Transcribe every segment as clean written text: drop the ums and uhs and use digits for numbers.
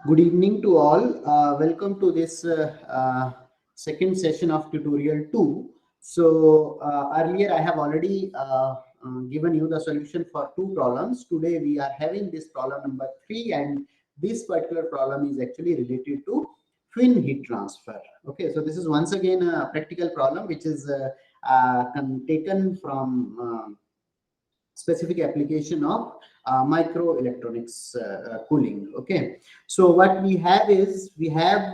Good evening to all. Welcome to this second session of tutorial 2. So earlier I have already given you the solution for two problems. Today we are having this problem number 3, and this particular problem is actually related to fin heat transfer. Okay, so this is once again a practical problem which is taken from specific application of microelectronics cooling. Okay, so what we have is we have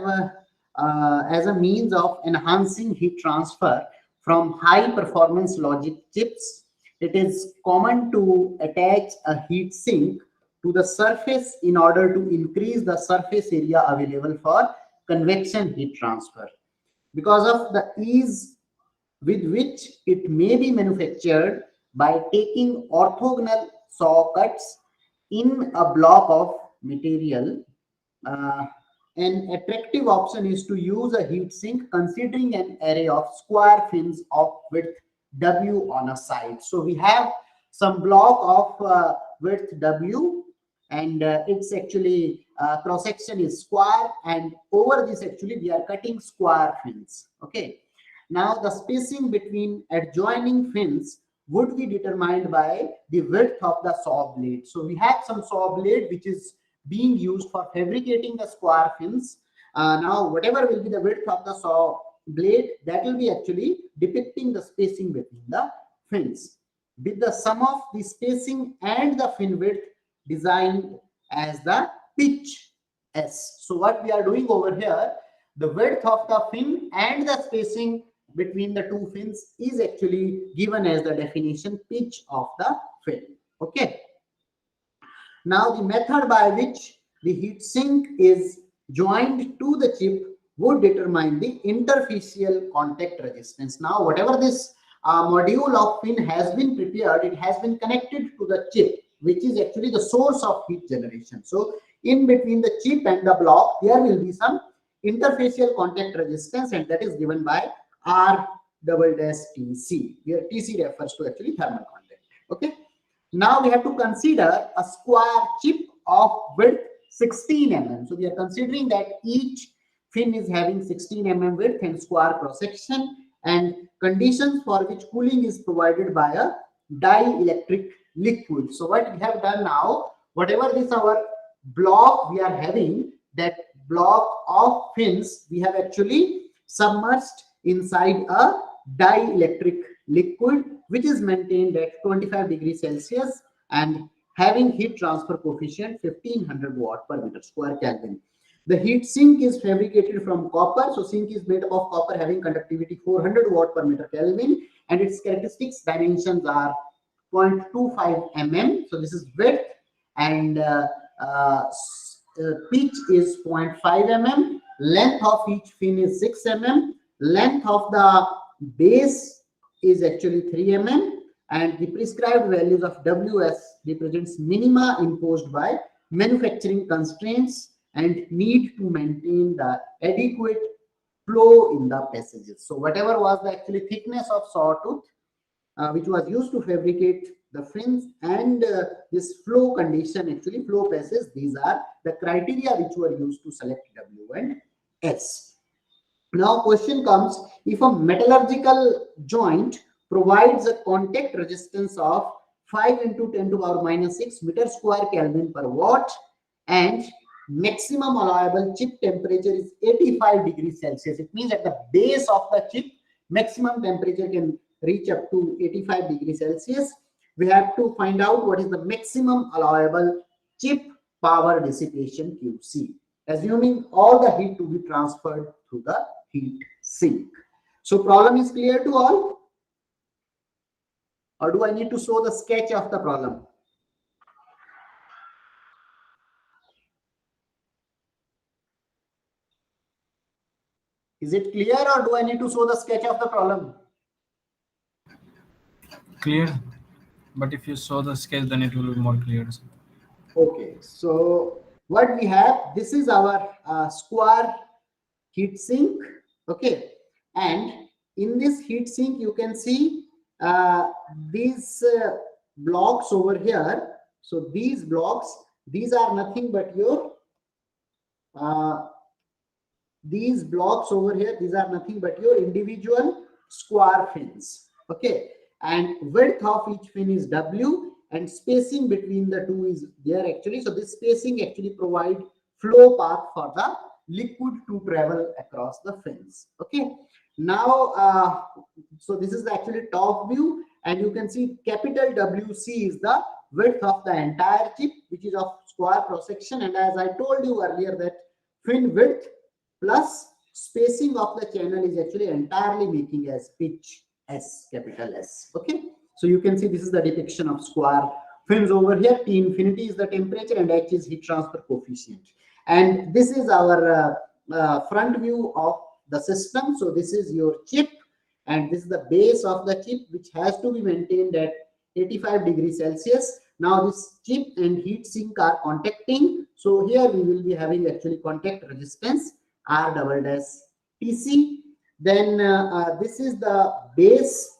as a means of enhancing heat transfer from high performance logic chips, it is common to attach a heat sink to the surface in order to increase the surface area available for convection heat transfer. Because of the ease with which it may be manufactured by taking orthogonal saw cuts in a block of material. Uh, an attractive option is to use a heat sink considering an array of square fins of width W on a side. So we have some block of width W, and it's actually cross section is square, and over this actually we are cutting square fins. Okay, now the spacing between adjoining fins would be determined by the width of the saw blade. So we have some saw blade which is being used for fabricating the square fins. Now whatever will be the width of the saw blade, that will be actually depicting the spacing between the fins, with the sum of the spacing and the fin width designed as the pitch S. So what we are doing over here, the width of the fin and the spacing between the two fins is actually given as the definition pitch of the fin. Okay, now the method by which the heat sink is joined to the chip would determine the interfacial contact resistance. Now whatever this module of fin has been prepared, it has been connected to the chip, which is actually the source of heat generation. So in between the chip and the block there will be some interfacial contact resistance, and that is given by R double dash TC, where TC refers to actually thermal contact. Okay, now we have to consider a square chip of width 16 mm. So we are considering that each fin is having 16 mm width and square cross section, and conditions for which cooling is provided by a dielectric liquid. So what we have done now, whatever this our block we are having, that block of fins we have actually submerged inside a dielectric liquid which is maintained at 25 degrees Celsius and having heat transfer coefficient 1500 watt per meter square Kelvin. The heat sink is fabricated from copper. So sink is made up of copper having conductivity 400 watt per meter Kelvin, and its characteristics dimensions are 0.25 mm. So this is width, and pitch is 0.5 mm. Length of each fin is 6 mm. Length of the base is actually 3 mm, and the prescribed values of WS represents minima imposed by manufacturing constraints and need to maintain the adequate flow in the passages. So whatever was the actually thickness of sawtooth which was used to fabricate the fins, and this flow condition, actually flow passes, these are the criteria which were used to select W and S. Now question comes, if a metallurgical joint provides a contact resistance of 5 into 10 to the power minus 6 meter square Kelvin per watt, and maximum allowable chip temperature is 85 degrees Celsius, it means at the base of the chip maximum temperature can reach up to 85 degrees Celsius. We have to find out what is the maximum allowable chip power dissipation QC, assuming all the heat to be transferred through the heat sink. So problem is clear to all, or do I need to show the sketch of the problem? Is it clear, or do I need to show the sketch of the problem? Clear, but if you saw the sketch then it will be more clear. Okay, so what we have, this is our square heat sink. Okay, and in this heat sink you can see these blocks over here. So these blocks, these are nothing but your uh, these blocks over here, these are nothing but your individual square fins. Okay, and width of each fin is W, and spacing between the two is there actually. So this spacing actually provide flow path for the liquid to travel across the fins. Okay, now so this is actually top view, and you can see capital WC is the width of the entire chip, which is of square cross section. And as I told you earlier that fin width plus spacing of the channel is actually entirely making as pitch S, capital S. Okay, so you can see this is the depiction of square fins over here. T infinity is the temperature and H is heat transfer coefficient. And this is our front view of the system. So this is your chip, and this is the base of the chip, which has to be maintained at 85 degrees Celsius. Now this chip and heat sink are contacting. So here we will be having actually contact resistance R double dash TC. Then this is the base.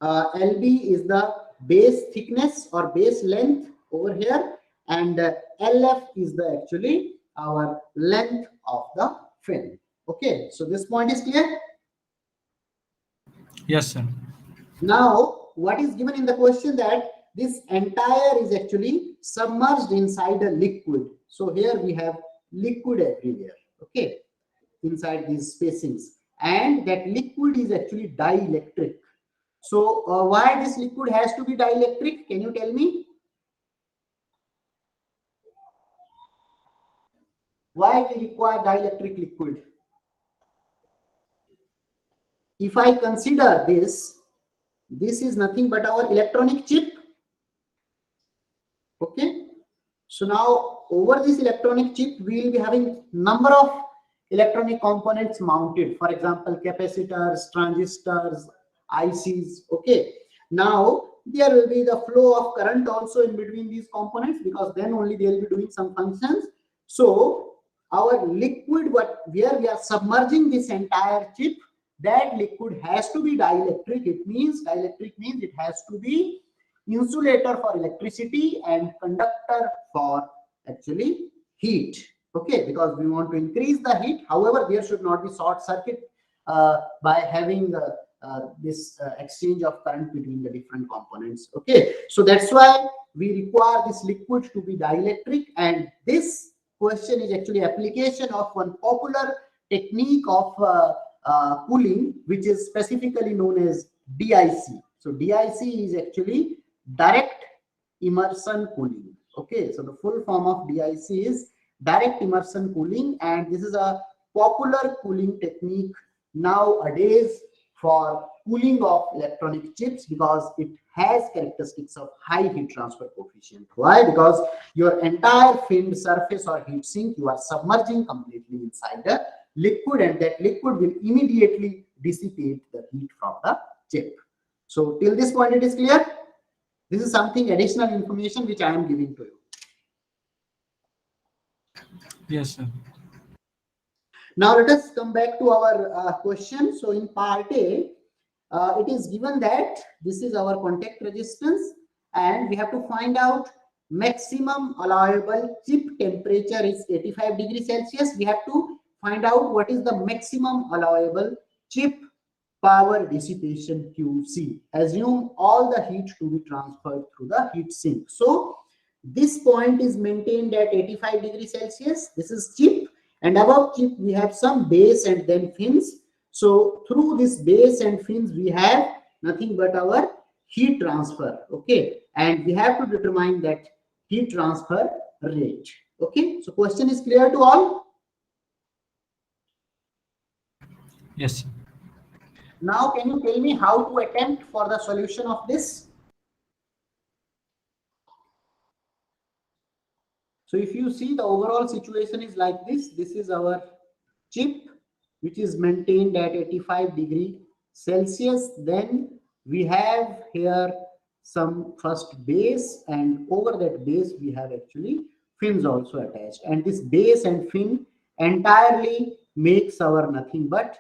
LB is the base thickness or base length over here, and LF is the actually our length of the fin. Okay, so this point is clear. Yes, sir. Now, what is given in the question that this entire is actually submerged inside a liquid. So here we have liquid everywhere. Okay, inside these spacings, and that liquid is actually dielectric. So why this liquid has to be dielectric? Can you tell me? Why we require dielectric liquid? If I consider this is nothing but our electronic chip. Okay, so now over this electronic chip we will be having number of electronic components mounted, for example capacitors, transistors, ICs. Okay, now there will be the flow of current also in between these components, because then only they will be doing some functions. So our liquid, where we are submerging this entire chip, that liquid has to be dielectric. It means dielectric means it has to be insulator for electricity and conductor for actually heat. Okay, because we want to increase the heat. However, there should not be short circuit by having this exchange of current between the different components. Okay, so that's why we require this liquid to be dielectric, and this question is actually application of one popular technique of cooling, which is specifically known as DIC. So DIC is actually direct immersion cooling. Okay, so the full form of DIC is direct immersion cooling, and this is a popular cooling technique nowadays for cooling of electronic chips, because it has characteristics of high heat transfer coefficient. Why? Because your entire fin surface or heat sink you are submerging completely inside the liquid, and that liquid will immediately dissipate the heat from the chip. So till this point it is clear. This is something additional information which I am giving to you. Yes, sir. Now let us come back to our question. So in part A, it is given that this is our contact resistance, and we have to find out maximum allowable chip temperature is 85 degrees Celsius. We have to find out what is the maximum allowable chip power dissipation QC. Assume all the heat to be transferred through the heat sink. So this point is maintained at 85 degrees Celsius. This is chip, and above chip we have some base and then fins. So through this base and fins we have nothing but our heat transfer. Okay, and we have to determine that heat transfer rate. Okay, so question is clear to all? Yes, sir. Now can you tell me how to attempt for the solution of this? So if you see, the overall situation is like this. This is our chip, which is maintained at 85 degree Celsius. Then we have here some first base, and over that base we have actually fins also attached. And this base and fin entirely makes our nothing but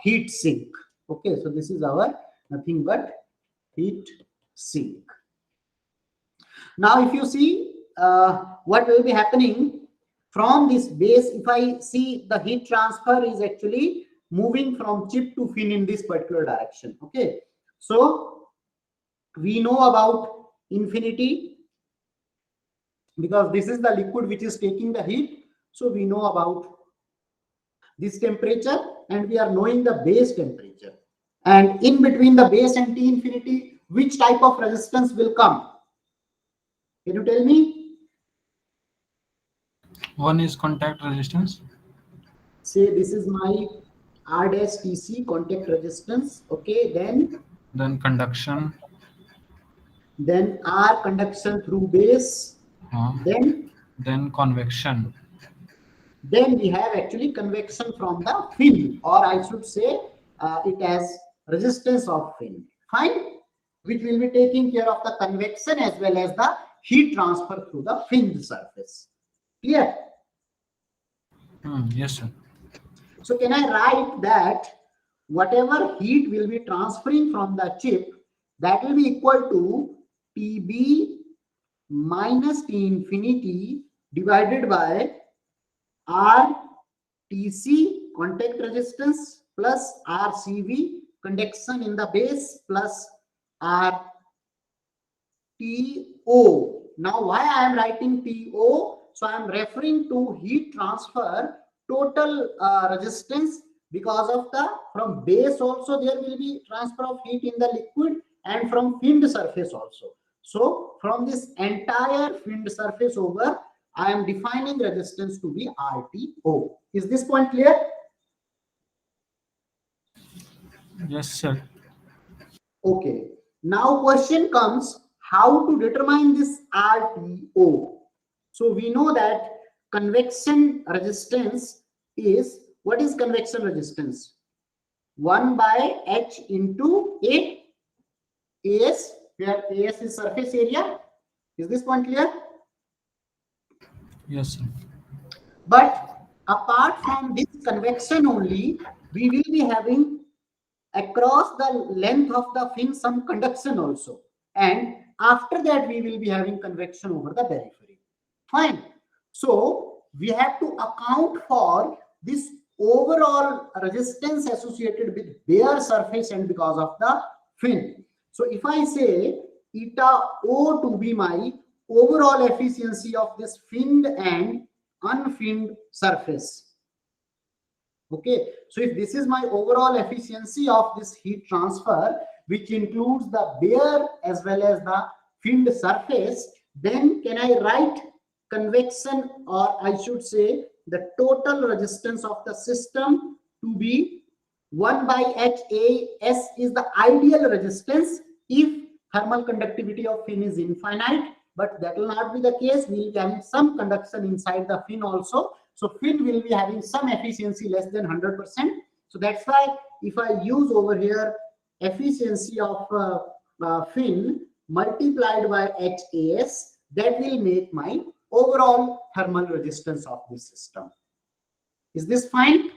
heat sink. Okay, so this is our nothing but heat sink. Now if you see what will be happening, From this base, if I see the heat transfer is actually moving from chip to fin in this particular direction. Okay, so we know about infinity because this is the liquid which is taking the heat. So we know about this temperature and we are knowing the base temperature. And in between the base and T infinity, which type of resistance will come? Can you tell me? One is contact resistance. Say this is my R dash TC contact resistance. Okay, Then conduction. then R conduction through base. Then Convection. we have actually convection from the fin, or I should say it as resistance of fin. Fine, which will be taking care of the convection as well as the heat transfer through the fin surface. Clear? Yes, sir. So can I write that whatever heat will be transferring from the chip, that will be equal to TB minus T infinity divided by RTC contact resistance plus RCV conduction in the base plus RTO. Now why I am writing TO? So I am referring to heat transfer total resistance, because of the from base also there will be transfer of heat in the liquid and from finned surface also. So from this entire finned surface over, I am defining resistance to be RTO. Is this point clear? Yes, sir. Okay. Now question comes, how to determine this RTO? So we know that convection resistance is, what is convection resistance? 1 by H into AS, where AS is surface area. Is this point clear? Yes, sir. But apart from this convection only, we will be having across the length of the fin some conduction also. And after that, we will be having convection over the periphery. Fine. So we have to account for this overall resistance associated with bare surface and because of the fin. So if I say eta O to be my overall efficiency of this finned and unfinned surface. Okay, so if this is my overall efficiency of this heat transfer, which includes the bare as well as the finned surface, then can I write convection, or I should say the total resistance of the system to be 1 by HAS is the ideal resistance if thermal conductivity of fin is infinite, but that will not be the case. We will be having some conduction inside the fin also. So fin will be having some efficiency less than 100%. So that's why if I use over here efficiency of fin multiplied by HAS, that will make my overall thermal resistance of this system. Is this fine?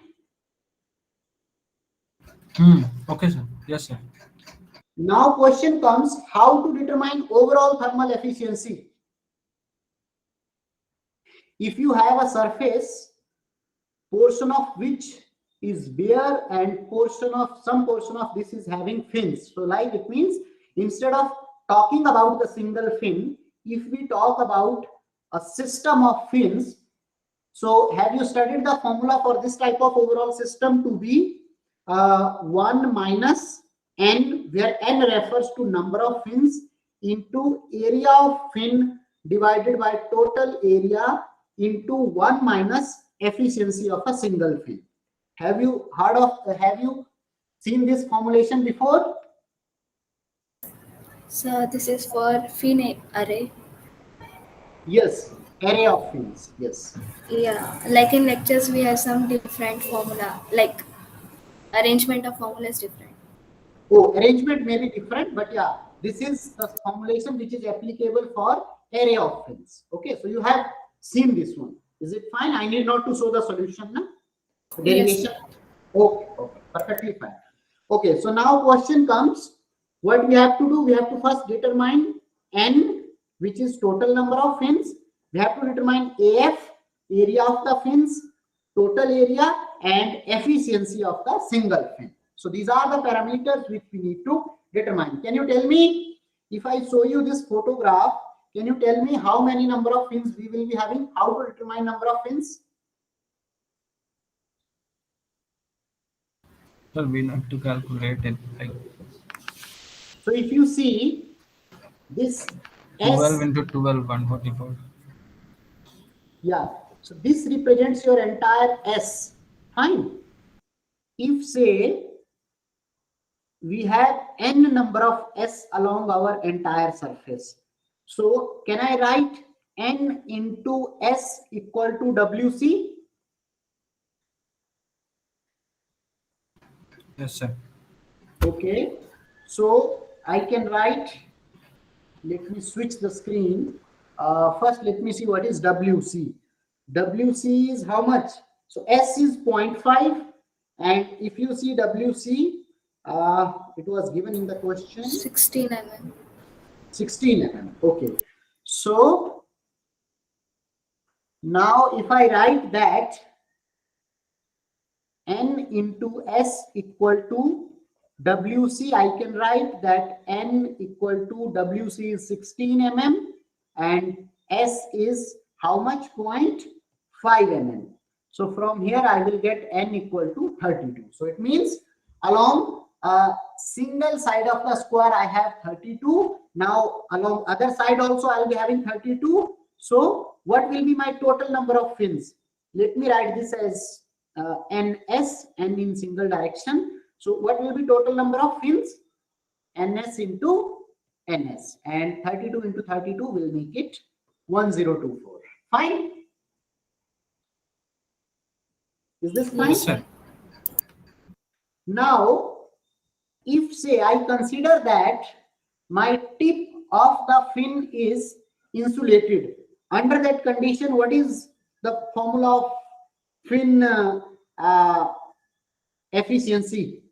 Okay, sir. Yes, sir. Now question comes, how to determine overall thermal efficiency? If you have a surface, portion of which is bare and some portion of this is having fins. So like it means instead of talking about the single fin, if we talk about a system of fins, so have you studied the formula for this type of overall system to be 1 minus n, where n refers to number of fins into area of fin divided by total area into 1 minus efficiency of a single fin. Have you seen this formulation before? So this is for fin array. Yes, array of fins. Yes. Yeah, like in lectures we have some different formula, like arrangement of formula is different. Oh, arrangement may be different, but yeah, this is the formulation which is applicable for array of fins. Okay, so you have seen this one. Is it fine? I need not to show the solution now. Derivation. Yes. Okay, perfectly fine. Okay, so now question comes, what we have to do? We have to first determine n, which is total number of fins. We have to determine AF, area of the fins, total area, and efficiency of the single fin. So these are the parameters which we need to determine. Can you tell me, if I show you this photograph, can you tell me how many number of fins we will be having? How to determine number of fins? Sir, we need to calculate it like So if you see this 12 S, into 12, 144. yeah, so this represents your entire S. Fine. If say we have n number of S along our entire surface, so can I write n into S equal to WC? Yes, sir. Okay, so I can write, let me switch the screen. First, let me see what is WC. WC is how much? So S is 0.5, and if you see WC, it was given in the question 16 mm. 16 mm. Okay, so now if I write that n into S equal to WC, I can write that n equal to WC is 16 mm and S is how much? 0.5 mm. So from here I will get n equal to 32. So it means along a single side of the square I have 32. Now along other side also I will be having 32. So what will be my total number of fins? Let me write this as ns, n in single direction. So what will be total number of fins? ns into ns, and 32 into 32 will make it 1024. Fine. Is this fine? Yes, sir. Now, if say I consider that my tip of the fin is insulated, under that condition, what is the formula of fin efficiency?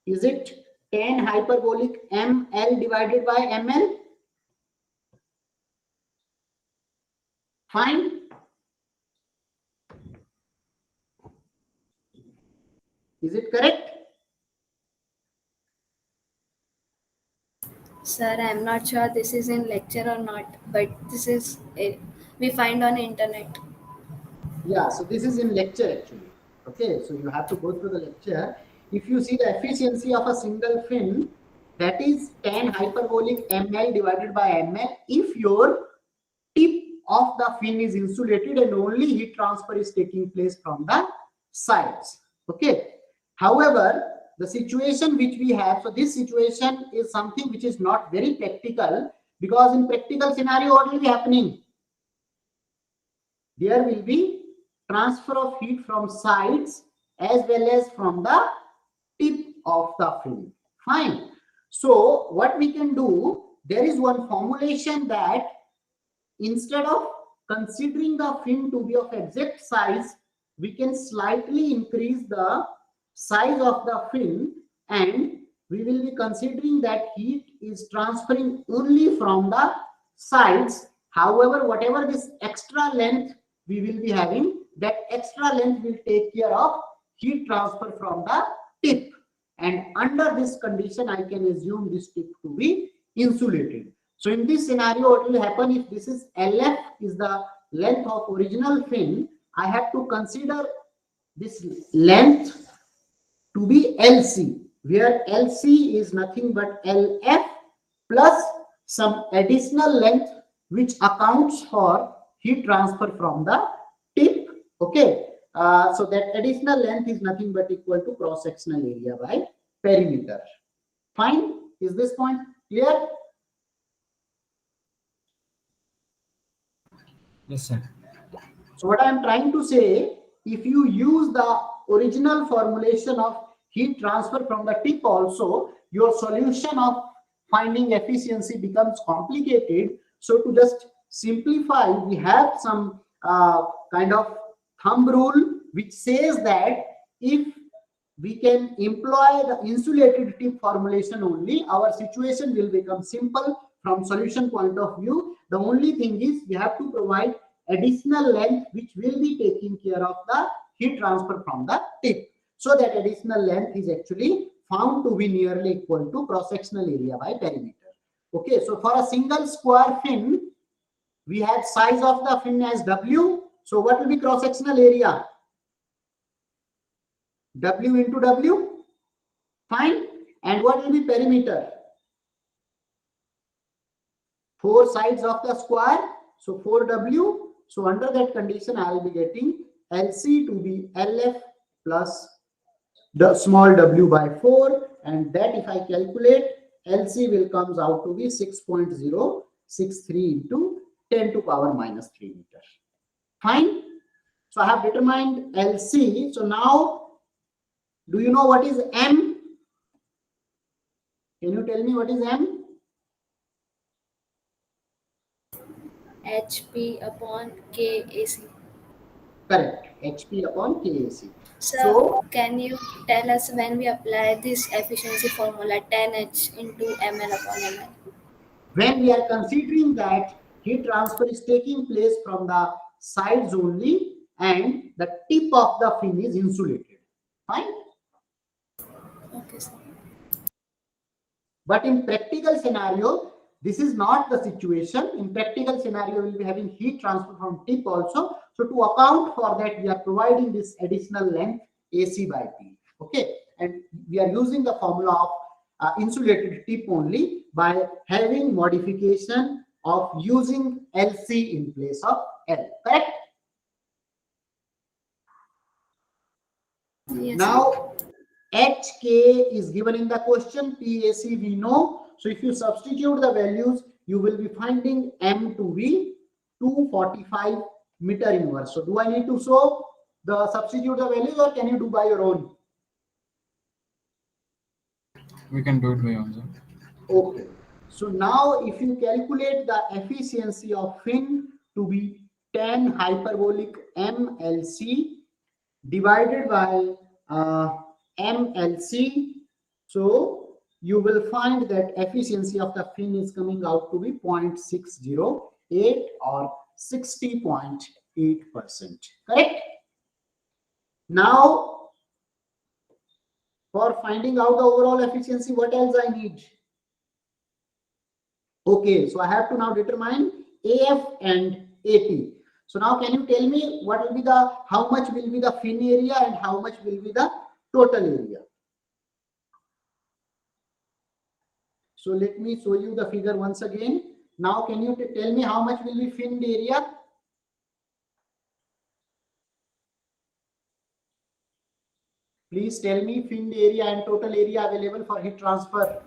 Is it tan hyperbolic ml divided by ml? Fine. Is it correct? Sir, I'm not sure this is in lecture or not, but this is we find on internet. Yeah, so this is in lecture actually. Okay, so you have to go through the lecture. If you see the efficiency of a single fin, that is tan hyperbolic ml divided by ml if your tip of the fin is insulated and only heat transfer is taking place from the sides. Okay. However, the situation which we have, so this situation is something which is not very practical, because in practical scenario, what will be happening? There will be transfer of heat from sides as well as from the tip of the fin. Fine. So what we can do, there is one formulation that instead of considering the fin to be of exact size, we can slightly increase the size of the fin, and we will be considering that heat is transferring only from the sides. However, whatever this extra length we will be having, that extra length will take care of heat transfer from the tip, and under this condition I can assume this tip to be insulated. So in this scenario, what will happen, if this is LF is the length of original fin, I have to consider this length to be LC, where LC is nothing but LF plus some additional length which accounts for heat transfer from the tip. Okay, so that additional length is nothing but equal to cross-sectional area by perimeter. Fine. Is this point clear? Yes, sir. So what I am trying to say, if you use the original formulation of heat transfer from the tip also, your solution of finding efficiency becomes complicated. So to just simplify, we have some kind of thumb rule which says that if we can employ the insulated tip formulation only, our situation will become simple. from solution point of view. The only thing is we have to provide additional length which will be taking care of the heat transfer from the tip. So that additional length is actually found to be nearly equal to cross-sectional area by perimeter. Okay, so for a single square fin, we had size of the fin as W. So what will be cross-sectional area? W into W. Fine. And what will be perimeter? 4 sides of the square. So 4W. So under that condition, I will be getting LC to be LF plus the small w by 4. And that if I calculate, LC will comes out to be 6.063 into 10 to power minus 3 meters. Fine. So I have determined LC. So now, do you know what is M? Can you tell me what is M? HP upon KAC. Correct. HP upon KAC. So, can you tell us when we apply this efficiency formula 10H into ml upon ml? When we are considering that heat transfer is taking place from the sides only and the tip of the fin is insulated. Fine. Okay, sir. But in practical scenario, this is not the situation. In practical scenario, we will be having heat transfer from tip also. So to account for that, we are providing this additional length AC by P. Okay, and we are using the formula of insulated tip only by having modification of using LC in place of L. Correct? Yes, Now, HK is given in the question. PAC we know. So if you substitute the values, you will be finding M to be 245 meter inverse. So do I need to show the substitute the values or can you do by your own? We can do it by ourselves. Okay. So now if you calculate the efficiency of fin to be 10 hyperbolic MLC divided by MLC, so you will find that efficiency of the fin is coming out to be 0.608 or 60.8%. Correct? Now, for finding out the overall efficiency, what else I need? Okay, so I have to now determine AF and AT. So now can you tell me what will be the, how much will be the fin area and how much will be the total area? So let me show you the figure once again. Now can you tell me how much will be fin area? Please tell me fin area and total area available for heat transfer.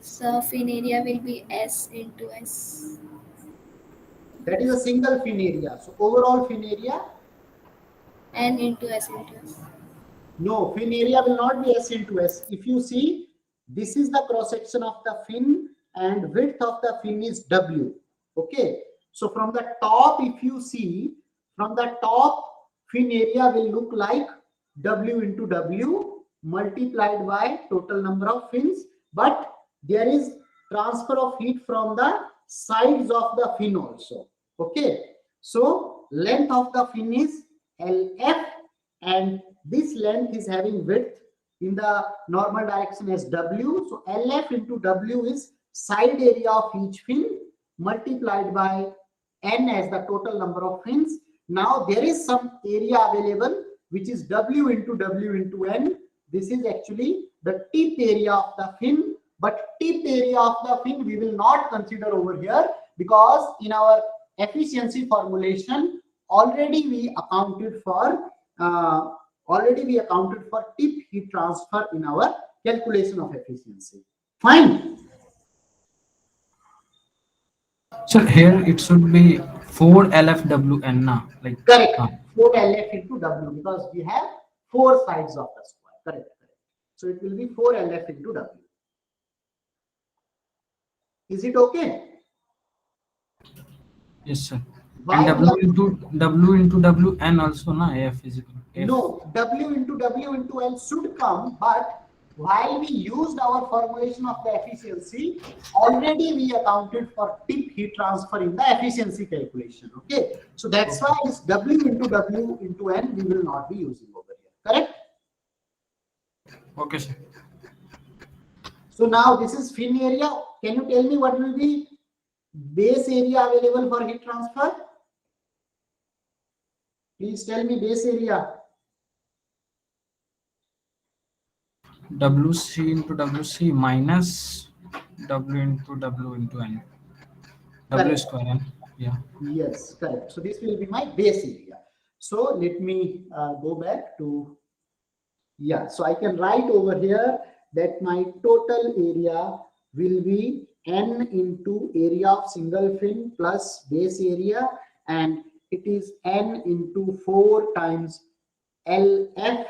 so fin area will be S into S. That is a single fin area. So overall fin area? N into S into S. No, fin area will not be S into S. If you see, this is the cross section of the fin and width of the fin is W. Okay. So from the top, if you see, from the top, fin area will look like W into W multiplied by total number of fins. But there is transfer of heat from the sides of the fin also. Okay. So length of the fin is LF and this length is having width in the normal direction as W. So LF into W is side area of each fin multiplied by N as the total number of fins. Now there is some area available which is W into W into N. This is actually the tip area of the fin, but tip area of the fin we will not consider over here because in our efficiency formulation already we accounted for tip heat transfer in our calculation of efficiency. Fine. So here it should be 4 LFWN now. Like Correct. 4 LF into W because we have 4 sides of the square. Correct. So it will be 4 LF into W. Is it okay? yes, sir. Why And W into WN also na AF is equal. No, W into W into L should come, but while we used our formulation of the efficiency, already we accounted for tip heat transfer in the efficiency calculation. Okay, so that's why this W into N we will not be using over here. Correct? Okay, sir. So now this is fin area. Can you tell me what will be base area available for heat transfer? Please tell me base area. WC into WC minus W into W into N. W Correct. square N. Yeah. Yes, correct. So this will be my base area. So let me go back to, yeah, so I can write over here that my total area will be N into area of single fin plus base area, and it is N into 4 times LF.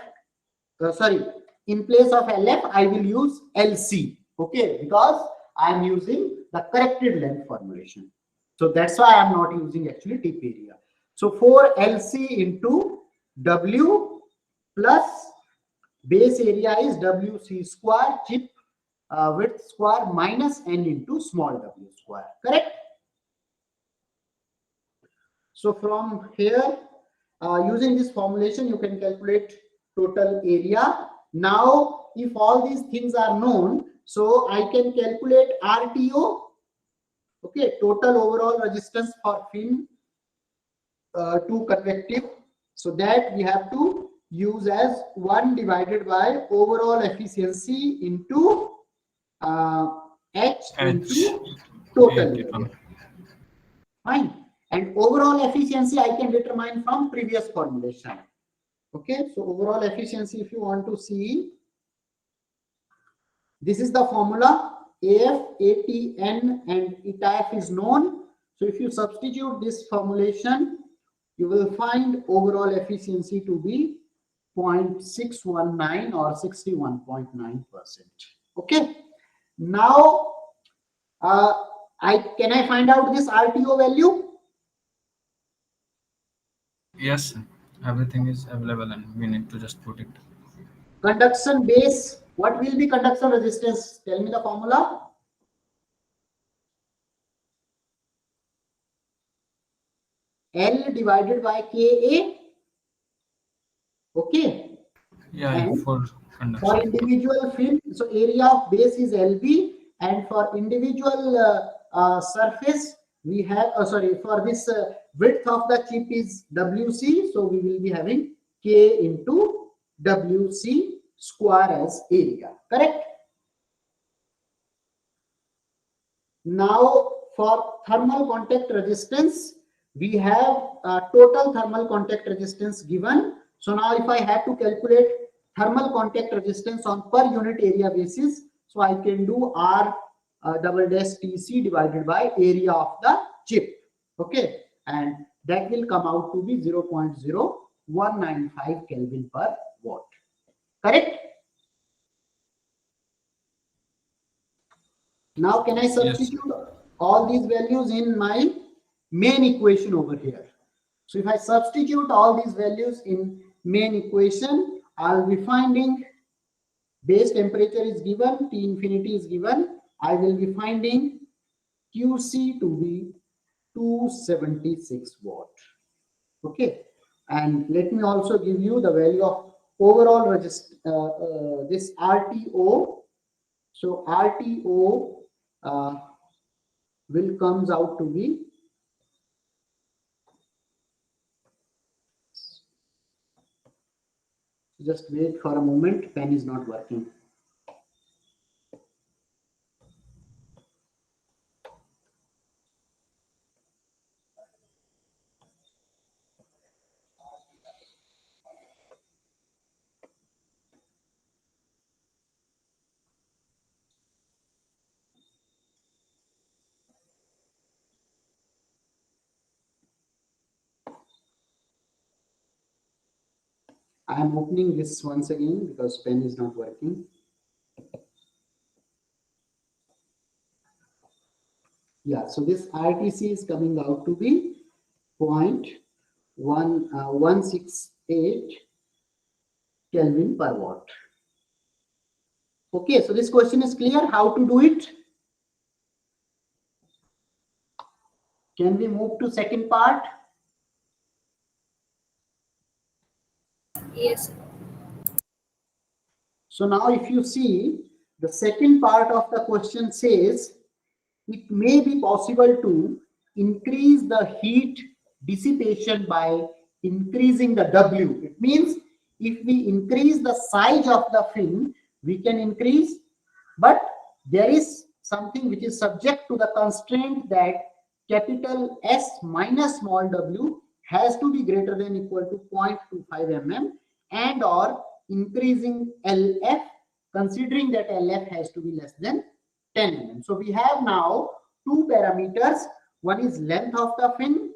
Sorry, in place of LF, I will use LC. Okay, because I am using the corrected length formulation. So that's why I am not using actually tip area. So 4 LC into W plus base area is WC square, chip width square minus N into small w square. Correct? So from here, using this formulation, you can calculate total area. Now, if all these things are known, so I can calculate RTO, okay, total overall resistance for fin to convective. So that we have to use as 1 divided by overall efficiency into H into total area. Fine. And overall efficiency I can determine from previous formulation. Okay, so overall efficiency, if you want to see, this is the formula. AF, ATN and ETAF is known. So if you substitute this formulation, you will find overall efficiency to be 0.619 or 61.9%. Okay. Now, can I find out this RTO value? Yes, sir. Everything is available and we need to just put it. Conduction base, what will be conduction resistance? Tell me the formula. L divided by Ka. Okay. Yeah, And for for conduction. individual fin, so area of base is Lb, and for individual surface, we have, for this width of the chip is WC, so we will be having K into WC square as area. Correct? Now, for thermal contact resistance, we have total thermal contact resistance given. So now if I have to calculate thermal contact resistance on per unit area basis, so I can do R double dash TC divided by area of the chip. Okay, and that will come out to be 0.0195 Kelvin per watt. Correct? Now can I substitute all these values in my main equation over here? So if I substitute all these values in main equation, I'll be finding base temperature is given, T infinity is given. I will be finding QC to be 276 watt. Okay, and let me also give you the value of overall this RTO. So RTO will comes out to be just wait for a moment, pen is not working. I am opening this once again because pen is not working. Yeah, so this RTC is coming out to be 0.168 Kelvin per watt. Okay, so this question is clear how to do it. Can we move to second part? Yes. So now if you see, the second part of the question says, it may be possible to increase the heat dissipation by increasing the W. It means if we increase the size of the fin, we can increase, but there is something which is subject to the constraint that capital S minus small w has to be greater than equal to 0.25 mm, and or increasing LF, considering that LF has to be less than 10 mm. So we have now two parameters. One is length of the fin,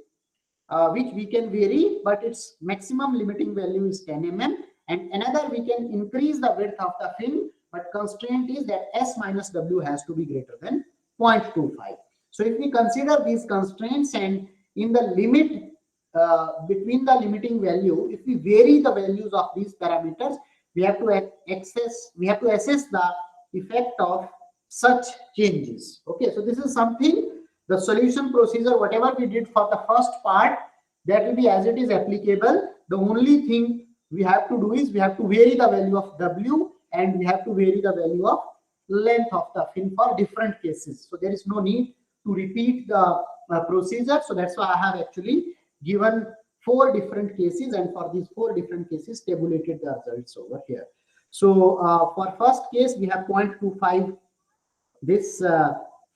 which we can vary, but its maximum limiting value is 10 mm, and another we can increase the width of the fin, but constraint is that S minus W has to be greater than 0.25. So if we consider these constraints, and in the limit between the limiting value, if we vary the values of these parameters, we have to assess the effect of such changes. Okay, so this is something, the solution procedure, whatever we did for the first part, that will be as it is applicable. The only thing we have to do is we have to vary the value of W, and we have to vary the value of length of the fin for different cases. So there is no need to repeat the procedure. So that's why I have actually given 4 different cases, and for these 4 different cases tabulated the results over here. So for first case we have 0.25 this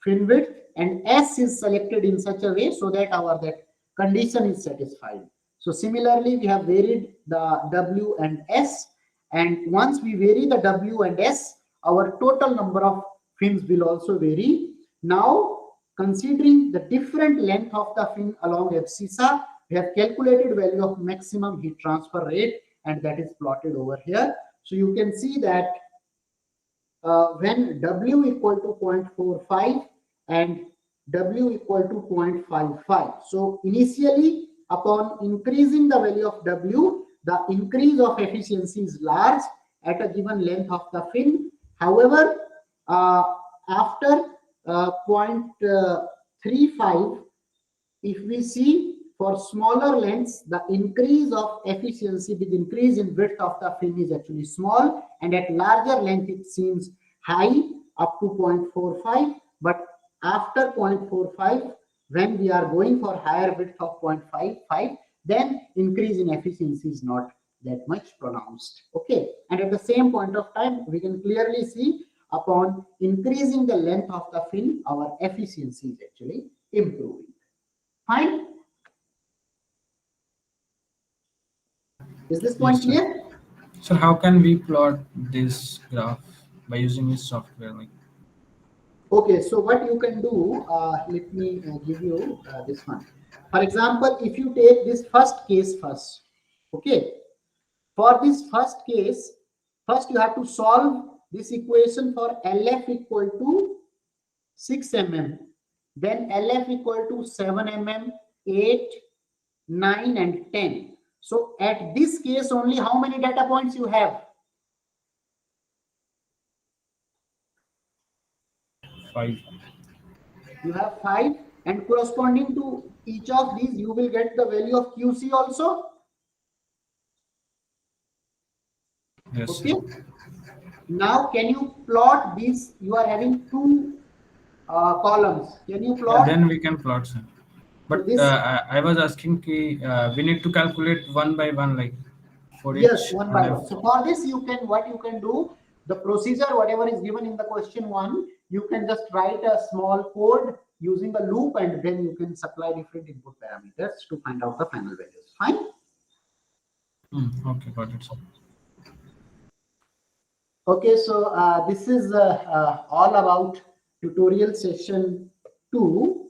fin width, and S is selected in such a way so that our that condition is satisfied. So similarly we have varied the W and S, and once we vary the W and S, our total number of fins will also vary. Now, considering the different length of the fin along abscissa, we have calculated value of maximum heat transfer rate, and that is plotted over here. So you can see that when W equal to 0.45 and W equal to 0.55. So initially, upon increasing the value of W, the increase of efficiency is large at a given length of the fin. However, after 0.35, if we see for smaller lengths, the increase of efficiency with increase in width of the fin is actually small, and at larger length it seems high, up to 0.45. But after 0.45, when we are going for higher width of 0.55, then increase in efficiency is not that much pronounced. Okay, and at the same point of time, we can clearly see upon increasing the length of the fin, our efficiency is actually improving. Fine. Is this point Yes, sir. clear? So how can we plot this graph by using this software? Like, Okay, so what you can do, let me give you this one. For example, if you take this first case first, okay, for this first case, first you have to solve this equation for LF equal to 6 mm, then LF equal to 7 mm, 8, 9, and 10. So at this case only, how many data points you have? 5. You have 5, and corresponding to each of these, you will get the value of QC also. Yes, Okay. sir. Now, can you plot these? You are having 2 columns. Can you Yeah, plot? then we can plot, sir. So But this, I was asking ki, we need to calculate one by one, like for yes, each one by LF. one. So for this, what you can do, the procedure, whatever is given in the question 1, you can just write a small code using a loop, and then you can supply different input parameters to find out the final values. Fine. Okay, got it, sir. Okay, so this is all about tutorial session 2.